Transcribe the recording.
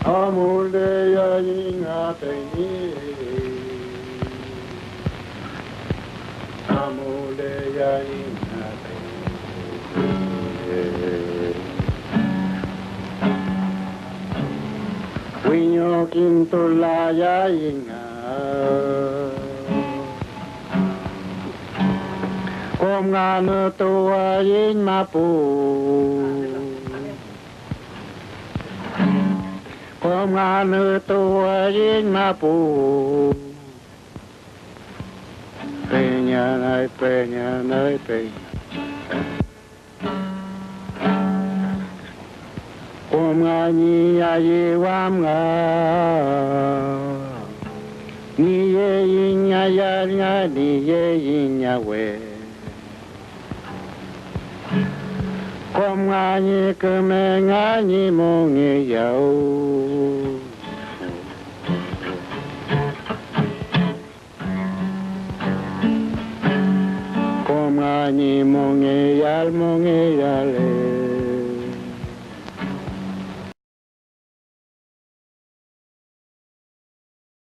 Amule ya inga teni, amule ya inga teni. Winyo kintola ya inga, kom ngano tua yin mapu. Kom nganu tua yin mapu, peña nay peña. Kom ngani ayi wam nga, ni ye yin ya nga ni ye yin ya we. Kom ngani keme ngani mongi yau. Kom ngani mongi yal le.